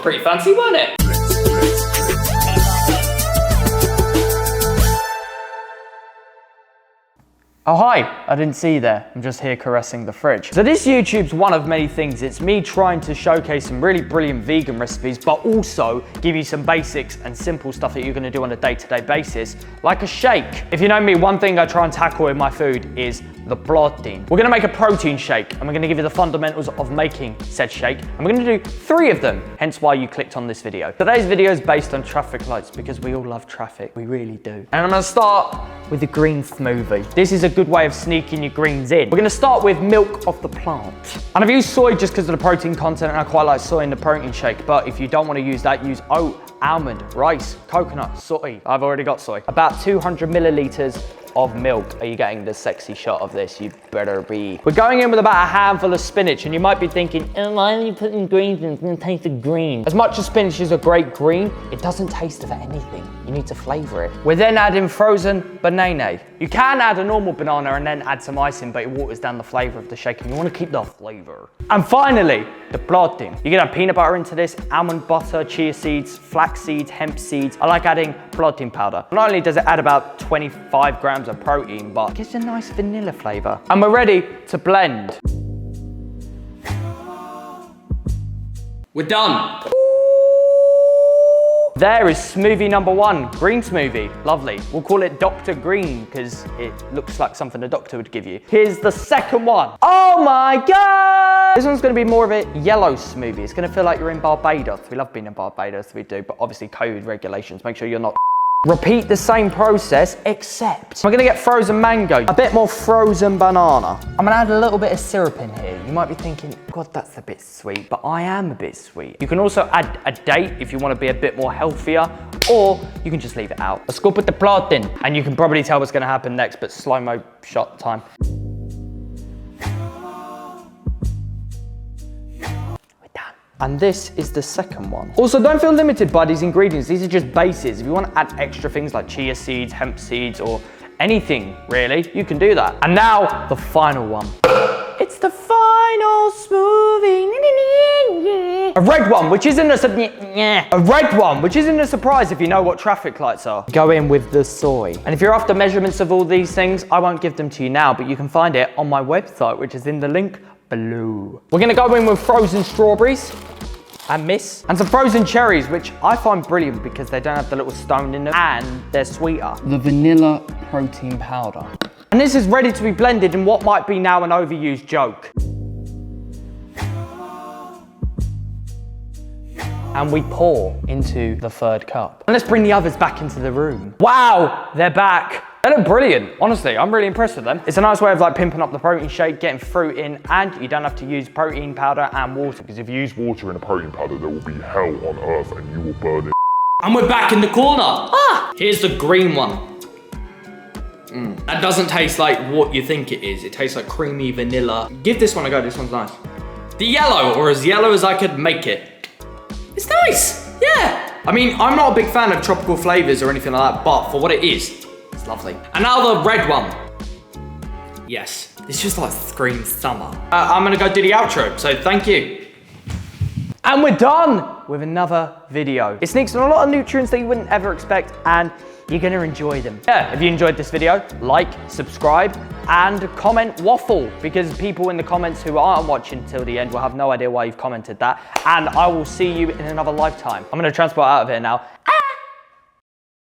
pretty fancy, wasn't it? Oh hi, I didn't see you there. I'm just here caressing the fridge. So this YouTube's one of many things. It's me trying to showcase some really brilliant vegan recipes, but also give you some basics and simple stuff that you're gonna do on a day-to-day basis, like a shake. If you know me, one thing I try and tackle in my food is the protein. We're gonna make a protein shake, and we're gonna give you the fundamentals of making said shake, and we're gonna do 3 of them, hence why you clicked on this video. Today's video is based on traffic lights because we all love traffic, we really do. And I'm gonna start with the green smoothie. This is a good way of sneaking your greens in. We're gonna start with milk of the plant. And I've used soy just because of the protein content, and I quite like soy in the protein shake, but if you don't wanna use that, use oat, almond, rice, coconut, soy. I've already got soy. About 200 milliliters of milk. Are you getting the sexy shot of this? You better be. We're going in with about a handful of spinach, and you might be thinking, oh, why are you putting greens in? It's gonna taste of green. As much as spinach is a great green, it doesn't taste of anything. You need to flavor it. We're then adding frozen banana. You can add a normal banana and then add some icing, but it waters down the flavor of the shake, and you wanna keep the flavor. And finally, the protein. You can add peanut butter into this, almond butter, chia seeds, flax seeds, hemp seeds. I like adding protein powder. Not only does it add about 25 grams of protein, but it gives a nice vanilla flavor. And we're ready to blend. We're done. There is smoothie number 1, green smoothie. Lovely. We'll call it Dr. Green because it looks like something a doctor would give you. Here's the second one. Oh my God! This one's gonna be more of a yellow smoothie. It's gonna feel like you're in Barbados. We love being in Barbados, we do, but obviously COVID regulations. Make sure you're not. Repeat the same process, except we're gonna get frozen mango, a bit more frozen banana. I'm gonna add a little bit of syrup in here. You might be thinking, God, that's a bit sweet, but I am a bit sweet. You can also add a date if you wanna be a bit more healthier, or you can just leave it out. Let's go put the plot in, and you can probably tell what's gonna happen next, but slow-mo shot time. And this is the second one. Also, don't feel limited by these ingredients. These are just bases. If you want to add extra things like chia seeds, hemp seeds, or anything really, you can do that. And now, the final one. It's the final smoothie. A red one, which isn't a surprise if you know what traffic lights are. Go in with the soy. And if you're after measurements of all these things, I won't give them to you now, but you can find it on my website, which is in the link below. We're gonna go in with frozen strawberries and some frozen cherries, which I find brilliant because they don't have the little stone in them and they're sweeter. The vanilla protein powder. And this is ready to be blended in what might be now an overused joke. And we pour into the third cup. And let's bring the others back into the room. Wow, they're back. They look brilliant, honestly, I'm really impressed with them. It's a nice way of like pimping up the protein shake, getting fruit in, and you don't have to use protein powder and water, because if you use water in a protein powder, there will be hell on earth and you will burn it. And we're back in the corner. Here's the green one. That doesn't taste like what you think it is. It tastes like creamy vanilla. Give this one a go, this one's nice. The yellow, or as yellow as I could make it. It's nice, yeah. I mean, I'm not a big fan of tropical flavors or anything like that, but for what it is, it's lovely. And now the red one. Yes, this just like screams summer. I'm gonna go do the outro, so thank you. And we're done with another video. It sneaks in a lot of nutrients that you wouldn't ever expect, and you're gonna enjoy them. Yeah, if you enjoyed this video, like, subscribe, and comment waffle, because people in the comments who aren't watching till the end will have no idea why you've commented that, and I will see you in another lifetime. I'm gonna transport out of here now,